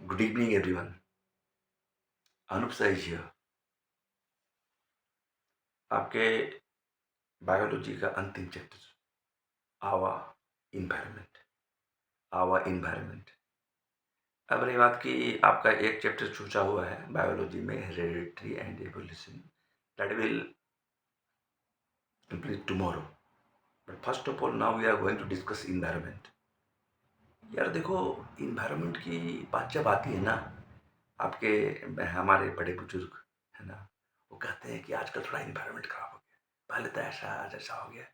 Good evening, everyone. Anup Sai is here. आपके biology का अंतिम चैप्टर आवा इन्वायरमेंट आवा इन्वायरमेंट। अब रही बात कि आपका एक चैप्टर छूटा हुआ है बायोलॉजी में, hereditary and evolution, that will complete tomorrow. But first of all now we are going to discuss environment. यार देखो, इन्वायरमेंट की बात जब आती है ना, आपके हमारे बड़े बुजुर्ग है ना, वो कहते हैं कि आजकल थोड़ा इन्वायरमेंट खराब हो गया, पहले तो ऐसा आज ऐसा हो गया।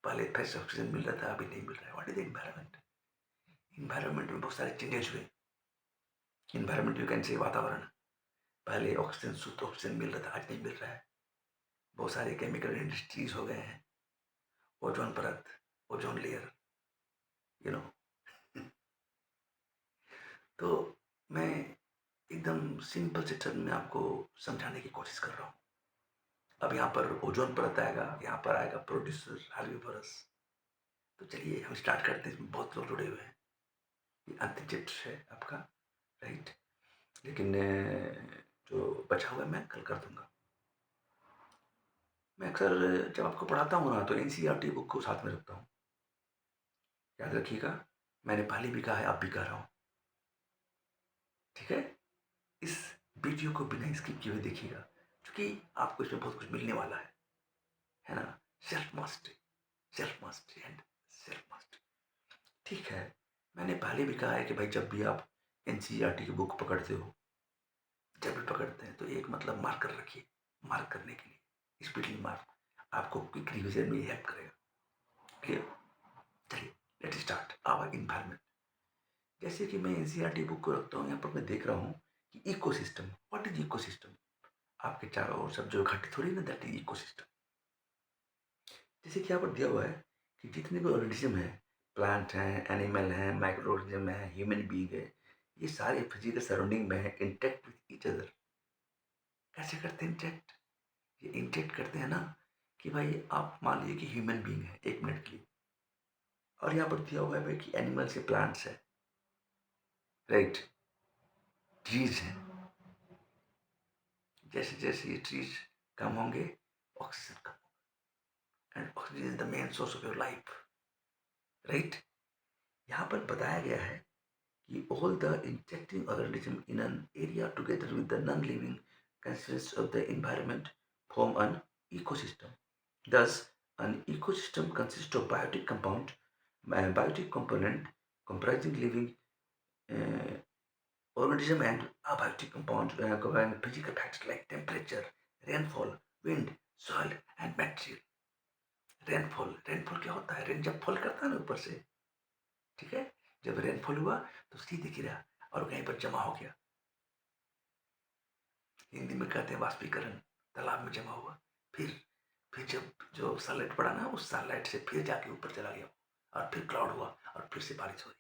पहले फ्रेश ऑक्सीजन मिल रहा था, अभी नहीं मिल रहा है। What is environment? इन्वायरमेंट में बहुत सारे चेंजेस हुए। इन्वायरमेंट यू कैन से वातावरण। पहले ऑक्सीजन, शुद्ध ऑक्सीजन मिल रहा था, आज नहीं मिल रहा है। बहुत सारे केमिकल इंडस्ट्रीज हो गए हैं। ओजोन परत, ओजोन लेयर, यू नो तो मैं एकदम सिंपल से टर्म में आपको समझाने की कोशिश कर रहा हूँ। अब यहाँ पर ओजोन परत आएगा, यहाँ पर आएगा प्रोड्यूसर हार्विवरस। तो चलिए हम स्टार्ट करते हैं। इसमें बहुत लोग जुड़े हुए हैं। ये अंतिम चैप्टर है आपका, राइट? लेकिन जो बचा हुआ है मैं कल कर दूंगा। मैं अक्सर जब आपको पढ़ाता हूँ ना, तो एनसीईआरटी बुक को साथ में रखता हूँ। याद रखिएगा, मैंने पहले भी कहा है, अब भी कह रहा हूँ, ठीक है? इस वीडियो को बिना स्किप किए हुए देखिएगा, क्योंकि आपको इसमें बहुत कुछ मिलने वाला है ना? Self mastery, self mastery and self mastery. ठीक है, मैंने पहले भी कहा है कि भाई जब भी आप एनसीईआरटी की बुक पकड़ते हो, जब भी पकड़ते हैं, तो एक मतलब मार्कर रखिए। मार्क करने के लिए स्पीडली मार्क आपको क्विक रिविजन में हेल्प करेगा। क्लियर? चलिए लेट स्टार्ट आवर इन्वायरमेंट। जैसे कि मैं एनसीईआरटी बुक को रखता हूँ, यहाँ पर मैं देख रहा हूँ कि इकोसिस्टम, व्हाट इज इकोसिस्टम? आपके चारों ओर सब जो घटित हो रही है ना, दैट इज इकोसिस्टम। जैसे कि यहाँ पर दिया हुआ है कि जितने भी ऑर्गेनिज्म है, प्लांट हैं, एनिमल हैं, माइक्रो ऑर्गेनिज्म है, ह्यूमन बीइंग है, ये सारे फिजिकल सराउंडिंग में है इंटैक्ट विथ ईच अदर। कैसे करते हैं इंटैक्ट? ये इंटैक्ट करते हैं ना, कि भाई आप मान लीजिए कि ह्यूमन बीइंग है 1 मिनट के लिए, और यहाँ पर दिया हुआ है भाई कि एनिमल्स है, प्लांट्स है, राइट, ट्रीज है। जैसे जैसे ये ट्रीज कम होंगे, ऑक्सीजन कम होगा, and oxygen is the main source of your life, right? यहाँ पर बताया गया है कि all the interacting organisms in an area together with the non-living constituents of the environment form an ecosystem. Thus, an ecosystem consists of biotic component comprising living uh, organism and abiotic compound combining physical factors like temperature, rainfall, wind, soil and material. Rainfall, rainfall क्या होता है? Rain जब fall करता है ना ऊपर से, ठीक है, जब रेनफॉल हुआ तो सीधे गिरा और कहीं पर जमा हो गया। हिंदी में कहते हैं वाष्पीकरण, तालाब में जमा हुआ। फिर जब जो सनलाइट पड़ा ना, उस सनलाइट से फिर जाके ऊपर चला गया, और फिर क्लाउड हुआ, और फिर से बारिश हो रही।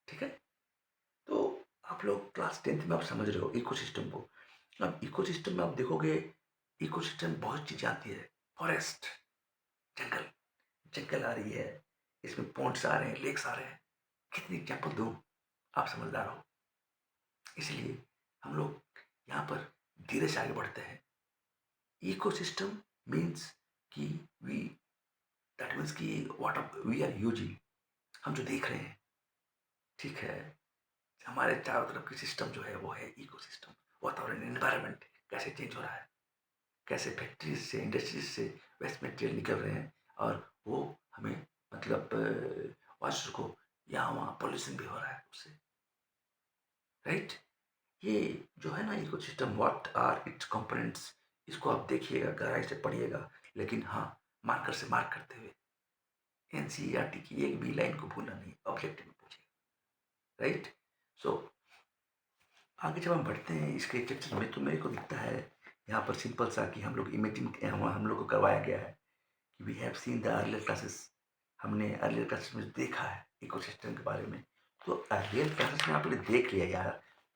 ठीक है? तो आप लोग क्लास 10th में आप समझ रहे हो इकोसिस्टम को। अब इकोसिस्टम में आप देखोगे, इकोसिस्टम बहुत चीजें आती है। फॉरेस्ट, जंगल, जंगल आ रही है, इसमें पॉन्ड्स आ रहे हैं, लेक्स आ रहे हैं। कितनी एग्जाम्पल दूं, आप समझदार हो। इसलिए हम लोग यहाँ पर धीरे से आगे बढ़ते हैं। इकोसिस्टम मीन्स कि वी दैट मीन्स कि व्हाट वी आर यूजिंग, हम जो देख रहे हैं, ठीक है, हमारे चारों तरफ की सिस्टम जो है वो है इकोसिस्टम। वातावरण, एनवायरनमेंट कैसे चेंज हो रहा है, कैसे फैक्ट्रीज से, इंडस्ट्रीज से वेस्ट मटेरियल निकल रहे हैं, और वो हमें मतलब वायु को, यहाँ वहाँ पॉल्यूशन भी हो रहा है उससे, राइट? ये जो है ना ecosystem, what are its components, इसको आप देखिएगा, गहराई से पढ़िएगा, लेकिन हाँ, मार्कर से मार्क करते हुए। एनसीईआरटी की एक भी लाइन को भूलना नहीं, ऑब्जेक्टिव में पूछिएगा, राइट? सो आगे जब हम बढ़ते हैं इसके चैप्टर में, तो मेरे को दिखता है यहाँ पर सिंपल सा कि हम लोग इमेजिन, हम लोग को करवाया गया है कि we have seen the earlier classes. हमने अर्लियर क्लासेस में देखा है इकोसिस्टम के बारे में। तो अर्लियर क्लासेस में आपने देख लिया यार,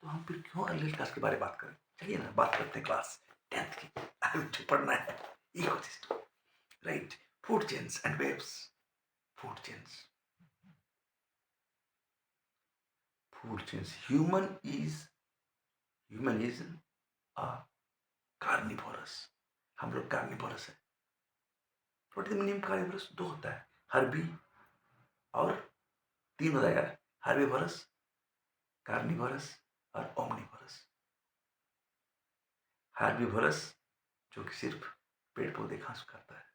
तो हम फिर क्यों अर्लियर क्लास के बारे में बात करें? चलिए ना, बात करते हैं क्लास 10th की। अभी जो पढ़ना है ecosystem, right? Food chains and waves. Food chains, food chains. Human is a carnivorous. हम लोग कार्निवोरस है। What is the meaning carnivorous? दो होता है, हर्बी और तीन होता है यार, हर्बीवोरस, कार्निवोरस और ओमनिवोरस। हर्बीवोरस जो कि सिर्फ पेड़ पौधे घास खाता है,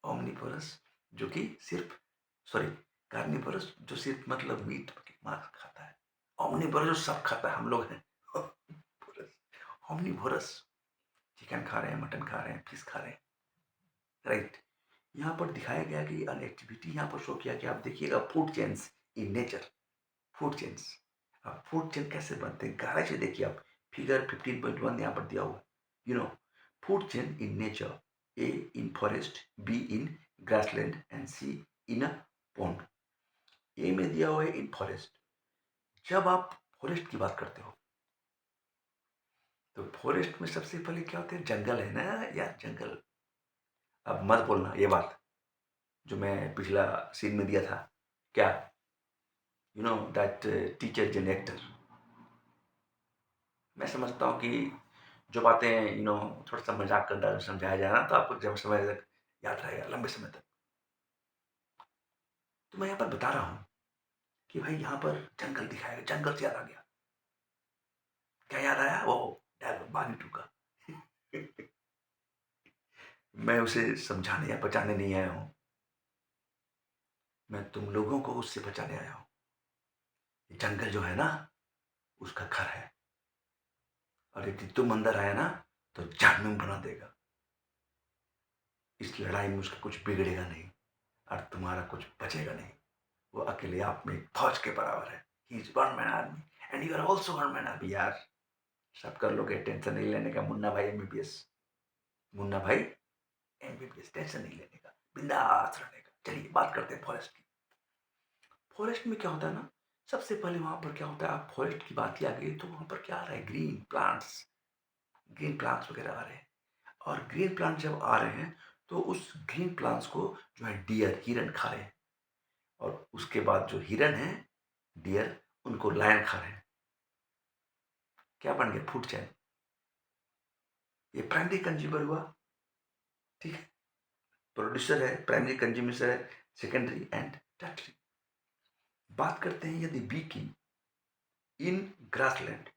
ओमनिवोरस जो कि सिर्फ, सॉरी, कार्निवोरस जो सिर्फ मतलब मीट मांस खाता है, ओमनिवोरस जो सब खाता है, हम लोग हैं ओमनिवोरस। चिकन खा रहे हैं, मटन खा रहे हैं, फिश खा रहे हैं, राइट। यहाँ पर दिखाया गया कि अन एक्टिविटी यहाँ पर शो किया कि आप देखिएगा food chains in nature. Food chains, अब फूड चेन कैसे बनते हैं गहराई से देखिए आप। फिगर 15.1 यहाँ पर दिया हुआ है। You know, food chain in nature, A in forest, B in grassland and C in a pond. A में दिया हुआ है इन फॉरेस्ट। जब आप फॉरेस्ट की बात करते हो तो फॉरेस्ट में सबसे पहले क्या होता है? जंगल है ना यार, जंगल। अब मत बोलना ये बात जो मैं पिछला सीन में दिया था, क्या, you know that teacher is an actor. मैं समझता हूँ कि जो बातें थोड़ा सा मजाक कर डाल समझाया जाए ना, तो आपको जब समय तक याद रहेगा, लंबे समय तक। तो मैं यहाँ पर बता रहा हूँ कि भाई यहाँ पर जंगल दिखाएगा, जंगल से याद आ गया। क्या याद आया? वो डायलॉग बागी टू का मैं उसे समझाने या बचाने नहीं आया हूँ, मैं तुम लोगों को उससे बचाने आया हूँ। जंगल जो है ना, उसका घर है, और यदि तुम अंदर आया ना तो जहन्नुम बना देगा। इस लड़ाई में उसका कुछ बिगड़ेगा नहीं और तुम्हारा कुछ बचेगा नहीं। वो अकेले आप में एक फौज के बराबर है। He is one man army and you are also one man army. यार सब कर लोगे, टेंशन नहीं लेने का। मुन्ना भाई एमबीबीएस, मुन्ना भाई एमबीबीएस, टेंशन नहीं लेने का, बिंदास रहने का। चलिए बात करते हैं फॉरेस्ट की। फॉरेस्ट में क्या होता है ना, सबसे पहले वहां पर क्या होता है, आप फॉरेस्ट की बात ही आ गई तो वहां पर क्या आ रहा है? ग्रीन प्लांट्स, ग्रीन प्लांट्स वगैरह आ रहे हैं। और ग्रीन प्लांट जब आ रहे हैं तो उस ग्रीन प्लांट्स को जो है डियर, हिरन खा रहे हैं। और उसके बाद जो हिरन है, डियर, उनको लायन खा रहे हैं। क्या बन गया? Food chain. ये प्राइमरी कंज्यूमर हुआ, ठीक है। प्रोड्यूसर है, प्राइमरी कंज्यूमर है, सेकेंडरी एंड टर्टरी। बात करते हैं यदि बी की इन ग्रासलैंड।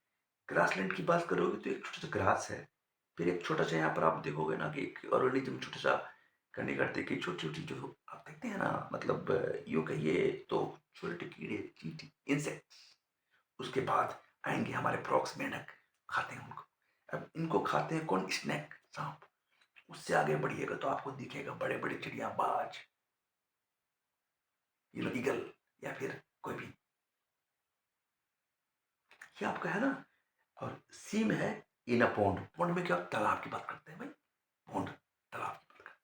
ग्रासलैंड की बात करोगे तो एक छोटा सा ग्रास है, फिर एक छोटा सा यहाँ पर आप देखोगे ना कि एक ऑर्गेनिज्म छोटा सा करने करते कि छोटी छोटी जो आप देखते हैं ना, मतलब यूँ कहिए तो छोटे कीड़े, चींटी, इंसेक्ट्स। उसके बाद आएंगे हमारे फ्रॉक्स, मेंढक, खाते हैं उनको। अब इनको खाते हैं कौन? स्नैक, सांप। उससे आगे बढ़िएगा तो आपको दिखेगा बड़े बड़े चिड़िया, बाज, ईगल, या फिर कोई भी। ये आपका है ना। और सी में है इन अ पॉन्ड। पॉन्ड में क्या? तालाब की बात करते हैं भाई, पॉन्ड, तालाब की बात करते हैं।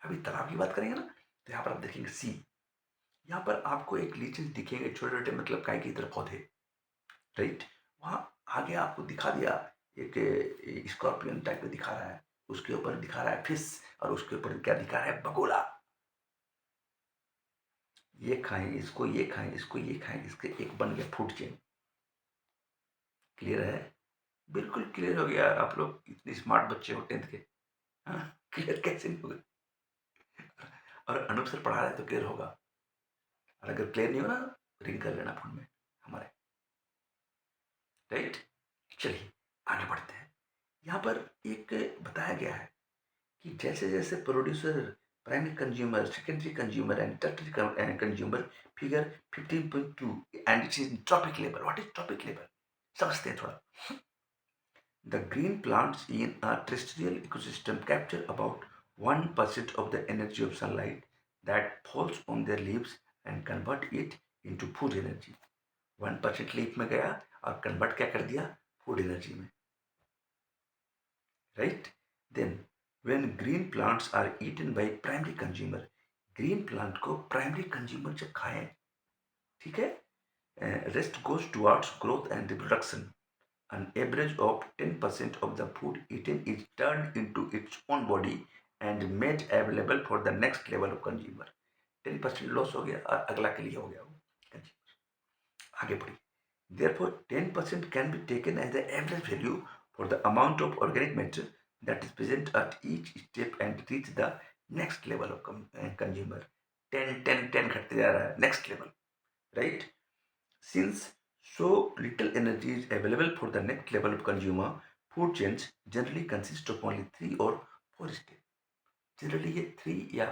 अभी तालाब की बात करेंगे ना तो यहाँ पर आप देखेंगे सी। यहाँ पर आपको एक लीचेस दिखेंगे, छोटे छोटे, मतलब काय की तरह पौधे, राइट। वहाँ आगे आपको दिखा दिया एक स्कॉर्पियन टाइप में दिखा रहा है, उसके ऊपर दिखा रहा है फिश, और उसके ऊपर क्या दिखा रहा है? बगोला। ये खाएं इसको, ये खाएं इसको, ये खाएं इसके, एक बन गया फूड चेन। क्लियर है? बिल्कुल क्लियर हो गया। आप लोग इतने स्मार्ट बच्चे हो 10th के, हाँ, क्लियर कैसे नहीं होगा? और अनूप सर पढ़ा रहे तो क्लियर होगा, और अगर क्लियर नहीं हो ना, रिंग कर लेना फोन में हमारे, राइट। चलिए आगे बढ़ते हैं। यहाँ पर एक बताया गया है कि जैसे जैसे producer, primary consumer, secondary consumer and tertiary consumer, figure 15.2, and it is trophic level. What is trophic level? समझते हैं थोड़ा। The green plants in a terrestrial ecosystem capture about 1% of the energy of sunlight that falls on their leaves and convert it into food energy. 1% leaf में गया और convert क्या कर दिया? Food energy में, right. Then when green plants are eaten by primary consumer, green plant को primary consumer जब खाएं, ठीक है, rest goes towards growth and reproduction. An average of 10% of the food eaten is turned into its own body and made available for the next level of consumer. 10% loss हो गया और अगला के लिए हो गया वो कंज्यूमर। आगे बढ़िए। Therefore, 10% can be taken as the average value for the amount of organic matter that is present at each step and reach the next level of consumer. 10 घटते जा रहा है, next level, right? Since so little energy is available for the next level of consumer, food chains generally consist of only 3 or 4 steps. Generally ये 3 या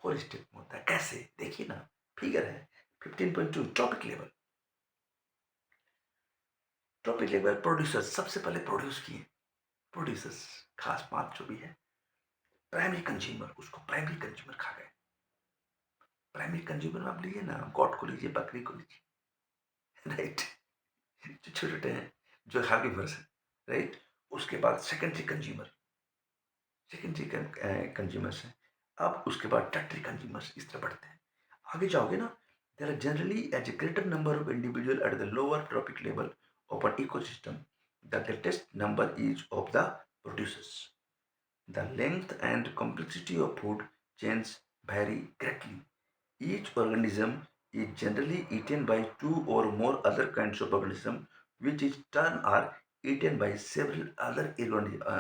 4 step में होता है. कैसे? देखिए ना, फिगर है 15.2 trophic level. Trophic level producers सबसे पहले प्रोड्यूस किए. प्रोड्यूसर्स खास बात जो भी है, प्राइमरी कंज्यूमर, उसको प्राइमरी कंज्यूमर खा गए. प्राइमरी कंज्यूमर में आप लीजिए ना, गॉड को लीजिए, बकरी को लीजिए, राइट? जो छोटे छोटे हैं, जो हार्बिवर्स है, राइट? उसके बाद सेकेंडरी कंज्यूमर, सेकेंडरी कंज्यूमर्स हैं. अब उसके बाद टर्टरी कंज्यूमर्स, इस तरह बढ़ते हैं. आगे जाओगे ना, there are generally as a greater number of individual at the lower trophic level of an ecosystem. The greatest number is of the producers. The length and complexity of food chains vary greatly. Each organism is generally eaten by 2 or more other kinds of organisms, which in turn are eaten by several other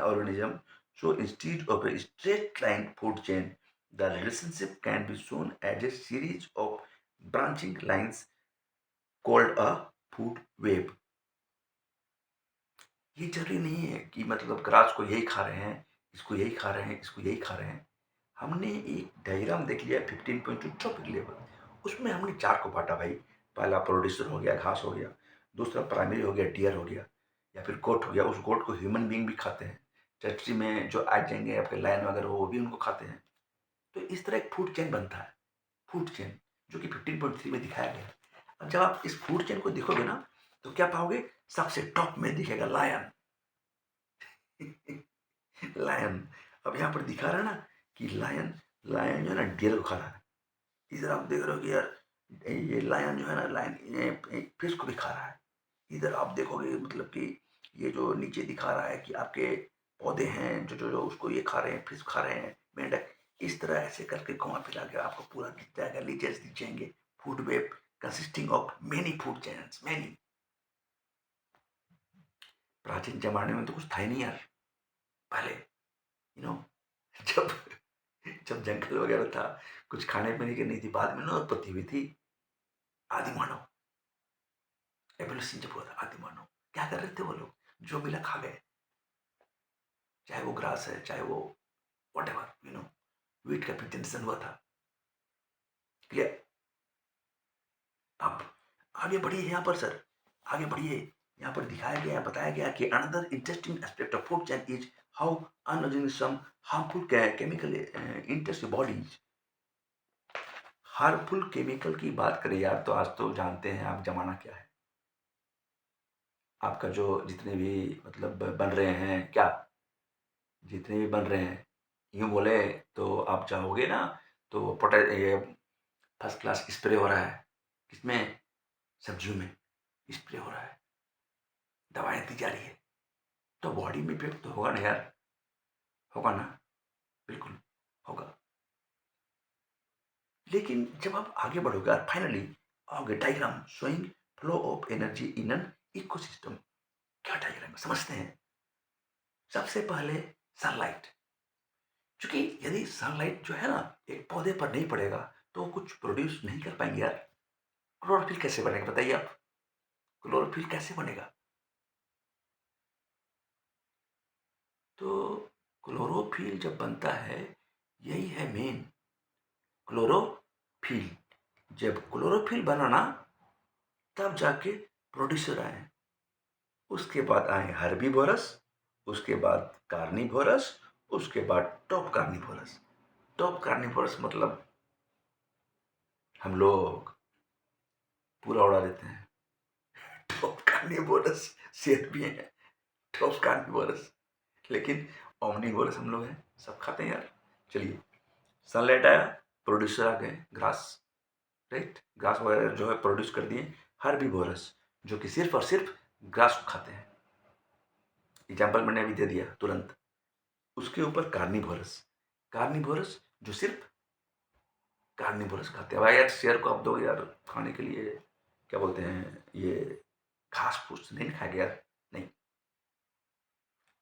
organisms. So instead of a straight line food chain, the relationship can be shown as a series of branching lines called a food web. ये जरूरी नहीं है कि मतलब grass को यही खा रहे हैं, इसको यही खा रहे हैं, इसको यही खा रहे हैं. हमने एक डायग्राम देख लिया 15.2 ट्रॉपिक लेवल. उसमें हमने 4 को बांटा भाई. पहला प्रोड्यूसर हो गया, घास हो गया. दूसरा प्राइमरी हो गया, डियर हो गया, या फिर गोट हो गया. उस गोट को ह्यूमन बींग भी खाते हैं. टेरिटरी में जो आ जाएंगे आपके लायन वगैरह, वो भी उनको खाते हैं. तो इस तरह एक फूड चेन बनता है. फूड चेन जो कि 15.3 में दिखाया गया है. अब जब आप इस फूड चेन को देखोगे ना, तो क्या पाओगे? सबसे टॉप में दिखेगा लायन. लायन. अब यहाँ पर दिखा रहा है ना कि लायन, लायन जो है ना डियर को खा रहा है. इधर आप देख रहे हो कि यार ये लायन जो है ना, लायन फिश को भी खा रहा है. इधर आप देखोगे मतलब कि ये जो नीचे दिखा रहा है कि आपके पौधे हैं जो जो जो उसको ये खा रहे हैं, फिश खा रहे हैं, मेंढक. इस तरह ऐसे करके घुमा फिरा के आपको पूरा दिख जाएगा, लीजेस दिख जाएंगे. Food web consisting of many food chains, many. प्राचीन जमाने में तो कुछ था ही नहीं यार. पहले यू नो जब जब जंगल वगैरह था, कुछ खाने पीने की नहीं थी. बाद में ना उत्पत्ति हुई थी आदि मानव. एवोल्यूशन जब हुआ था, आदि मानव क्या कर रहे थे वो लोग? जो मिला खा गए. चाहे वो ग्रास है, चाहे वो वट एवर, वीट का फिर जनरेशन हुआ था. क्लियर? अब आगे बढ़िए यहाँ पर सर, आगे बढ़िए. यहाँ पर दिखाया गया, बताया गया कि another interesting aspect of food chain is how unorganic some harmful chemical interest bodies. Harmful chemical की बात करें यार, तो आज तो जानते हैं आप जमाना क्या है. आपका जो जितने भी मतलब बन रहे हैं क्या, जितने भी बन रहे हैं, यूं बोले तो आप चाहोगे ना, तो ये फर्स्ट क्लास स्प्रे हो रहा है. किसमें? सब्जियों में स्प्रे हो रहा है, दवाएं दी जा रही है. तो बॉडी में इफेक्ट तो होगा ना यार, होगा ना, बिल्कुल होगा. लेकिन जब आप आगे बढ़ोगे और फाइनली आओगे diagram showing flow of energy in an ecosystem. क्या डायग्राम है समझते हैं. सबसे पहले सनलाइट. क्योंकि यदि सनलाइट जो है ना एक पौधे पर नहीं पड़ेगा, तो वो कुछ प्रोड्यूस नहीं कर पाएंगे यार. क्लोरोफिल कैसे बनेगा बताइए आप? क्लोरोफिल कैसे बनेगा? तो क्लोरोफिल जब बनता है, यही है मेन. क्लोरोफिल, जब क्लोरोफिल बना ना, तब जाके प्रोड्यूसर आए. उसके बाद आए हर्बीवोरस, उसके बाद कार्निवोरस, उसके बाद टॉप कार्निवोरस. टॉप कार्निवोरस मतलब हम लोग पूरा उड़ा देते हैं. टॉप कार्निवोरस शेर भी हैं, टॉप कार्निवोरस. लेकिन ओमनिवोरस हम लोग हैं, सब खाते हैं यार. चलिए, सनलाइट आया, प्रोड्यूसर आ गए ग्रास, राइट? घास वगैरह जो है प्रोड्यूस कर दिए. हर्बीवोरस जो कि सिर्फ और सिर्फ घास को खाते हैं. एग्जाम्पल मैंने अभी दे दिया तुरंत. उसके ऊपर कार्निवोरस, कार्निवोरस जो सिर्फ कार्निवोरस खाते हैं. भाई यार शेर को आप दो यार खाने के लिए, क्या बोलते हैं ये, घास फूस नहीं खाएगा यार, नहीं।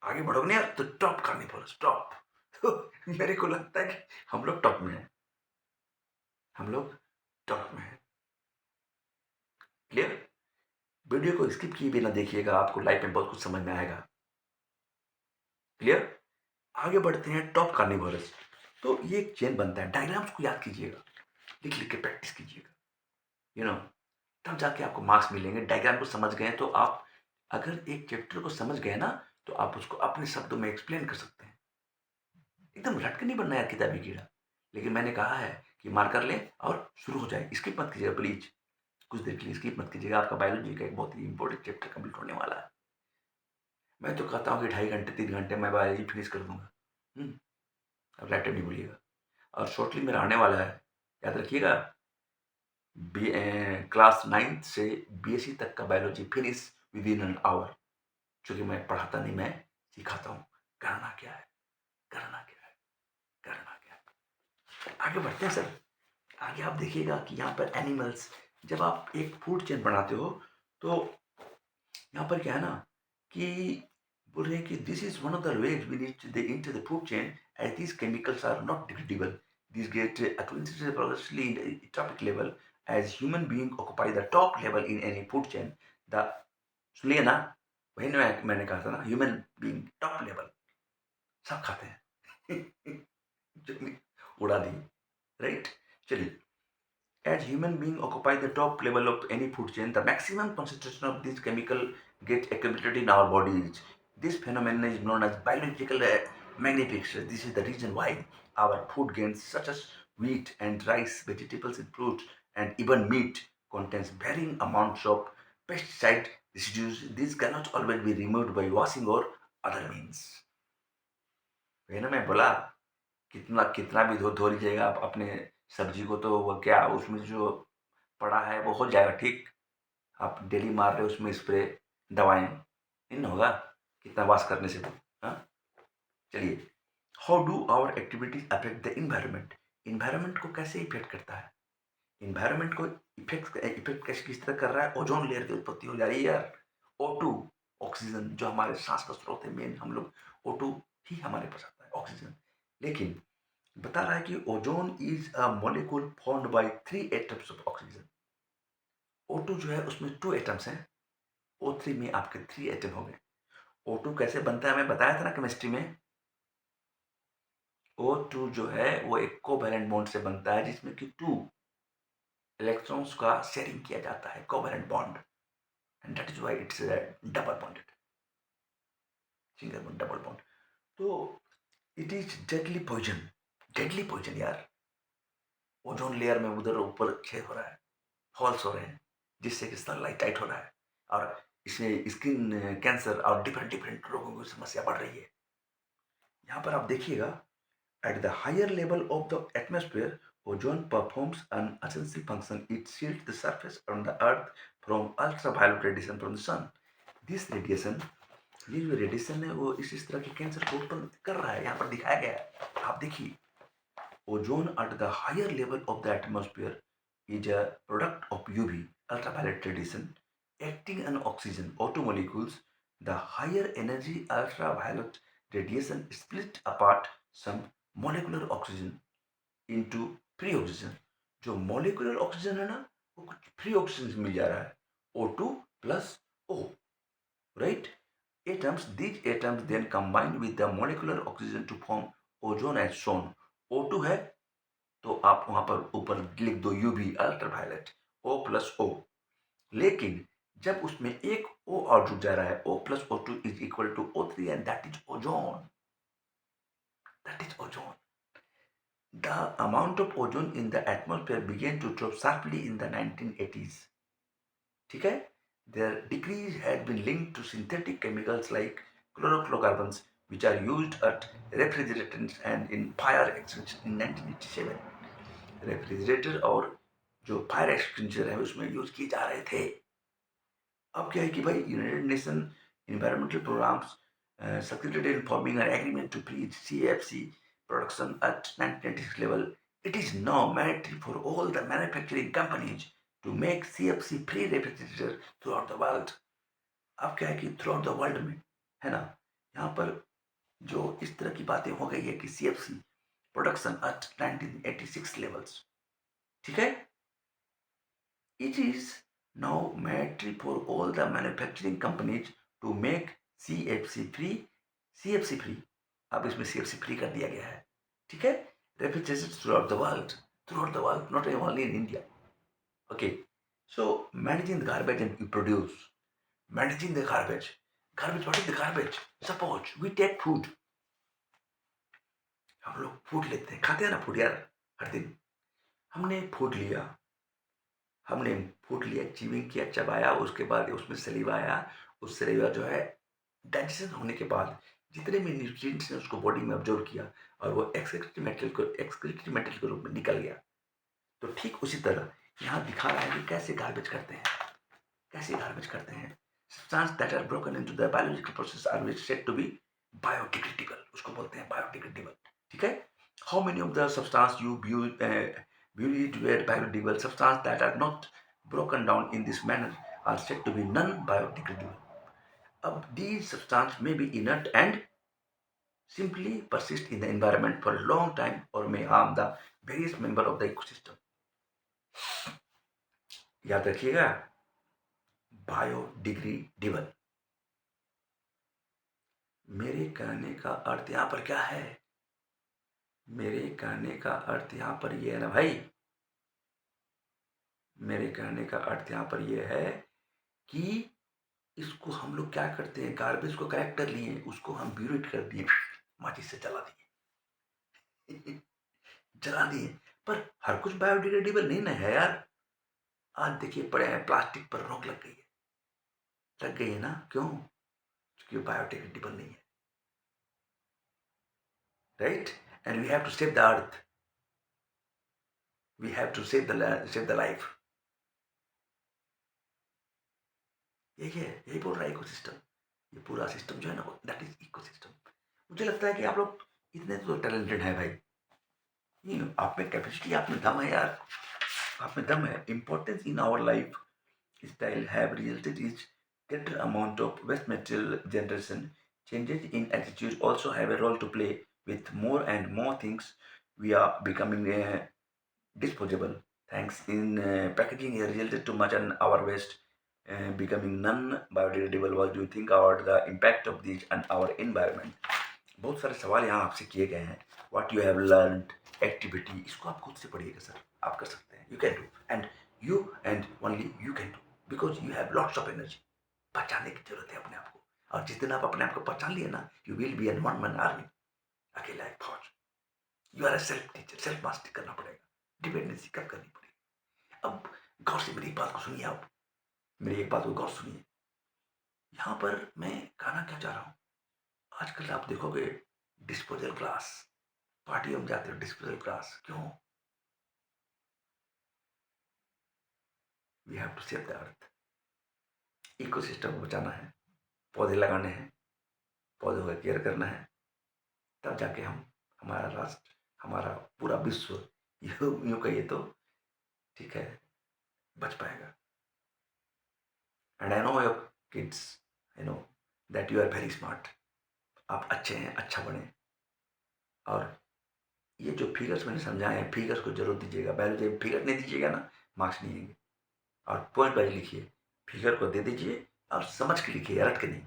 आगे बढ़ोगे ना यार तो टॉप कार्निवोरस, टॉप। तो मेरे को लगता है कि हम लोग टॉप में हैं, हम लोग टॉप में हैं। क्लियर? वीडियो को स्किप किए बिना देखिएगा, आपको लाइफ में बहुत कुछ समझ में आएगा। क्लियर? आगे बढ़ते हैं टॉप कार्निवोरस। तो ये एक चेन बनता है, डायग्राम्स को याद कीजिएगा, लिख लिख के प्रैक्टिस कीजिएगा, यू नो, तब जाके आपको मार्क्स मिलेंगे। डायग्राम को समझ गए तो आप अगर एक चैप्टर को समझ गए ना तो आप उसको अपने शब्दों में एक्सप्लेन कर सकते हैं। एकदम रट के नहीं बनना है किताबी कीड़ा। लेकिन मैंने कहा है कि मार्कर लें और शुरू हो जाए, स्किप मत कीजिएगा प्लीज, कुछ देर के लिए स्किप मत कीजिएगा। आपका बायोलॉजी का एक बहुत ही इंपॉर्टेंट चैप्टर कंप्लीट होने वाला है। मैं तो कहता हूँ कि 2.5 घंटे 3 घंटे में बायोलॉजी फिनिश कर दूंगा। अब राइटर नहीं भूलिएगा। और शॉर्टली मेरा आने वाला है, याद रखिएगा, क्लास 9th से BSc तक का biology finish with in an hour. चूंकि मैं पढ़ाता नहीं, मैं सिखाता हूँ। करना क्या है, करना क्या है, करना क्या है। आगे बढ़ते हैं सर। आगे आप देखिएगा कि यहाँ पर एनिमल्स, जब आप एक फूड चेन बनाते हो तो यहाँ पर क्या है ना कि बोल रहे हैं कि this is one of the ways we need the into the food chain as these chemicals are not degradable. These get accumulated progressively in the topic level as human being occupy the top level in any food chain. The सुनिए ना, वही ना मैंने कहा था ना, human being top level, सब खाते हैं। जो उड़ा दी, राइट? चलिए, as human beings occupy the top level of any food chain, the maximum concentration of this chemical gets accumulated in our bodies. This phenomenon is known as biological magnification. This is the reason why our food grains such as wheat and rice, vegetables and fruits, and even meat contains varying amounts of pesticide residues. These cannot always be removed by washing or other means. वही ना मैं बोला, कितना कितना भी धो धो लीजिएगा आप अपने सब्जी को तो वो क्या उसमें जो पड़ा है वो हो जाएगा ठीक। आप डेली मार रहे हो उसमें स्प्रे, दवाएं, नहीं ना होगा कितना वाश करने से। हाँ, चलिए, how do our activities affect the environment? Environment को कैसे इफेक्ट करता है? इन्वायरमेंट को इफेक्ट इफेक्ट कैसे किस तरह कर रहा है? ओजोन लेयर की उत्पत्ति हो जा रही है यार। O2 ऑक्सीजन जो हमारे सांस का स्रोत है मेन, हम लोग O2 ही हमारे पास आता है, ऑक्सीजन। लेकिन बता रहा है कि ozone is a molecule formed by 3 atoms of oxygen. O2 जो है उसमें 2 एटम्स हैं, O3 में आपके 3 एटम हो गए। O2 कैसे बनता है मैं बताया था ना केमिस्ट्री में। O2 जो है वो एक कोवैलेंट बॉन्ड से बनता है जिसमें कि 2 इलेक्ट्रॉन्स का शेयरिंग किया जाता है, covalent bond, and that is why it's double bonded, single bond double bond. तो इट इज डेडली पॉइजन यार। ओजोन लेयर में उधर ऊपर छेद हो रहा है, हॉल्स हो रहे हैं, जिससे कि सनलाइट टाइट हो रहा है और इसमें स्किन कैंसर और डिफरेंट डिफरेंट रोगों की समस्या बढ़ रही है। यहाँ पर आप देखिएगा, at the higher level of the atmosphere ozone performs an essential function. It shields the surface on the earth from ultraviolet radiation from the sun. This radiation, ये जो रेडिएशन है वो इस तरह के कैंसर को उत्पन्न कर रहा है, यहाँ पर दिखाया गया है, आप देखिए। Ozone at the higher level of the atmosphere is a product of UV ultraviolet radiation acting on oxygen O2 molecules. The higher energy ultraviolet radiation split apart some molecular oxygen into free oxygen. जो molecular oxygen है ना वो कुछ free oxygen मिल जा रहा है, O2 plus O, right? These atoms then combine with the molecular oxygen to form ozone as shown. O2 है तो आप वहां पर ऊपर लिख दो UV अल्ट्रावायलेट O+O। लेकिन जब उसमें एक O और जुड़ जा रहा है, O+O2 is equal to O3 and that is ozone. That is ozone. The amount of ozone in the atmosphere began to drop sharply in the 1980s. ठीक है? Their decrease had been linked to synthetic chemicals like chlorofluorocarbons, which are used at refrigerants and in fire extinction in 1987. Refrigerator और जो fire extinguisher है उसमें use किए जा रहे थे। अब क्या है कि भाई United Nation environmental programmes succeeded in forming an agreement to freeze CFC production at 1996 level. It is now mandatory for all the manufacturing companies to make CFC free refrigerator throughout the world. अब क्या है कि through out the world में, है ना, यहाँ पर जो इस तरह की बातें हो गई है कि सीएफसी प्रोडक्शन एट 1986 लेवल्स, ठीक है, it is now mandatory for all the manufacturing companies to make CFC free, CFC free, अब इसमें CFC free कर दिया गया है, ठीक है, refrigerators throughout the world, not only in India. Okay, so managing the garbage and you produce, managing the garbage, what is the garbage? Suppose we take food, हम लोग फूड लेते हैं, खाते हैं ना फूड यार हर दिन, हमने फूड लिया, हमने फूड लिया, च्यूइंग किया, चबाया, उसके बाद उसमें सलीवा आया, उस सलीवा जो है डाइजेशन होने के बाद जितने भी न्यूट्रिएंट्स ने उसको बॉडी में अब्जॉर्ब किया और वो एक्सक्रीटरी मेटेरियल के रूप में निकल गया। तो ठीक उसी तरह यहाँ दिखा रहा है कि कैसे गार्बेज करते हैं, कैसे गार्बेज करते हैं। Substance that are broken into the biological process are said to be biodegradable, उसको बोलते हैं बायोडिग्रेडेबल, ठीक है। How many of the substance you believed were biodegradable, substances that are not broken down in this manner are said to be non-biodegradable. These substances may be inert and simply persist in the environment for a long time or may harm the various member of the ecosystem. याद रखिएगा, biodegradable. मेरे कहने का अर्थ यहाँ पर क्या है? मेरे कहने का अर्थ यहाँ पर ये है ना भाई, मेरे कहने का अर्थ यहाँ पर ये है कि इसको हम लोग क्या करते हैं, गार्बेज को कलेक्ट कर लिए, उसको हम ब्यूरेट कर दिए, माचिस से जला दिए जला दिए। पर हर कुछ बायोडिग्रेडेबल नहीं ना है यार। आज देखिए पड़े हैं, प्लास्टिक पर रोक लग गई है ना, क्यों? क्योंकि बायोडिग्रेडेबल नहीं है, right. And we have to save the earth, we have to save the life. यही बोल रहा है इकोसिस्टम। ये पूरा सिस्टम जो है ना, दैट इज इकोसिस्टम। मुझे लगता है कि आप लोग इतने तो टैलेंटेड हैं भाई, ये आप में कैपेसिटी, आप में दम है यार, आप में दम है। Importance in our life style have resulted in greater amount of waste material generation. Changes in attitude also have a role to play. With more and more things, we are becoming disposable. Thanks in packaging resulted too much on our waste becoming non-biodegradable. What do you think about the impact of these on our environment? बहुत सारे सवाल यहाँ आपसे किए गए हैं। What you have learned activity, इसको आप खुद से पढ़िएगा सर, आप कर सकते हैं, you can do, and you and only you can do, because you have lots of energy. पहचानने की जरूरत है अपने आप को, और जिस दिन आप अपने आप को पहचान लिए ना, you will be an one man army, अकेला एक फौज। You are a self teacher, self mastery करना पड़ेगा, डिपेंडेंसी कब करनी पड़ेगी। अब गौर से मेरी एक बात को सुनिए, आप मेरी एक बात को गौर सुनिए। यहाँ पर मैं कहना क्या चाह रहा हूँ, आजकल आप देखोगे डिस्पोजल ग्लास, पार्टियों में जाते हो डिस्पोजल ग्लास, क्यों? We have to save the earth, ecosystem को बचाना है, पौधे लगाने हैं, पौधों का केयर करना है, तब जाके हम, हमारा राष्ट्र, हमारा पूरा विश्व, यूं कहिए तो, ठीक है, बच पाएगा। And I know your kids, I know that you are very smart, आप अच्छे हैं, अच्छा बने। और ये जो फिगर्स मैंने समझाए हैं, फिगर्स को जरूर दीजिएगा, बायोलॉजी में फिगर नहीं दीजिएगा ना, मार्क्स नहीं आएंगे। और पॉइंट वाइज लिखिए, फिगर को दे दीजिए और समझ के लिखिए, रट के नहीं,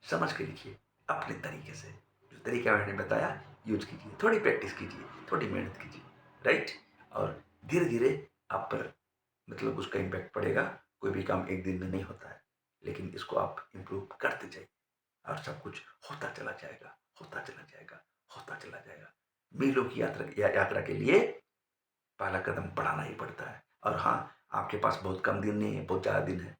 समझ के लिखिए अपने तरीके से। जो तरीका मैंने बताया यूज कीजिए, थोड़ी प्रैक्टिस कीजिए, थोड़ी मेहनत कीजिए, राइट। और धीरे धीरे आप पर मतलब उसका इम्पैक्ट पड़ेगा। कोई भी काम एक दिन में नहीं होता है, लेकिन इसको आप इम्प्रूव करते जाइए और सब कुछ होता चला जाएगा, होता चला जाएगा, होता चला जाएगा। मीलों की यात्रा के लिए पहला कदम बढ़ाना ही पड़ता है। और हाँ, आपके पास बहुत कम दिन नहीं है, बहुत ज़्यादा दिन है।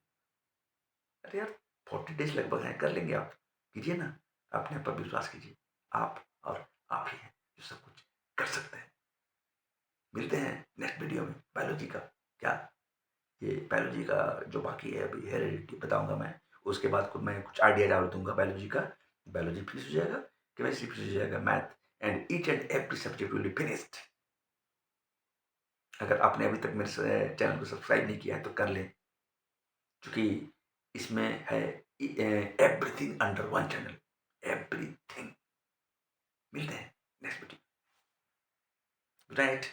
अरे यार 40 डेज लगभग हैं, कर लेंगे आप, कीजिए ना, अपने पर विश्वास कीजिए। आप और आप ही हैं जो सब कुछ कर सकते हैं। मिलते हैं नेक्स्ट वीडियो में बायोलॉजी का, क्या ये बायोलॉजी का जो बाकी है अभी हेरेडिटी बताऊंगा मैं, उसके बाद को मैं कुछ आइडिया डाल दूंगा बायोलॉजी का। बायोलॉजी फिनिश हो जाएगा, केमिस्ट्री फिनिश हो जाएगा, math and each and every subject will be finished. अगर आपने अभी तक मेरे चैनल को सब्सक्राइब नहीं किया है तो कर लें, क्योंकि इसमें है everything under one channel, everything. मिलते हैं नेक्स्ट वीडियो। Good night.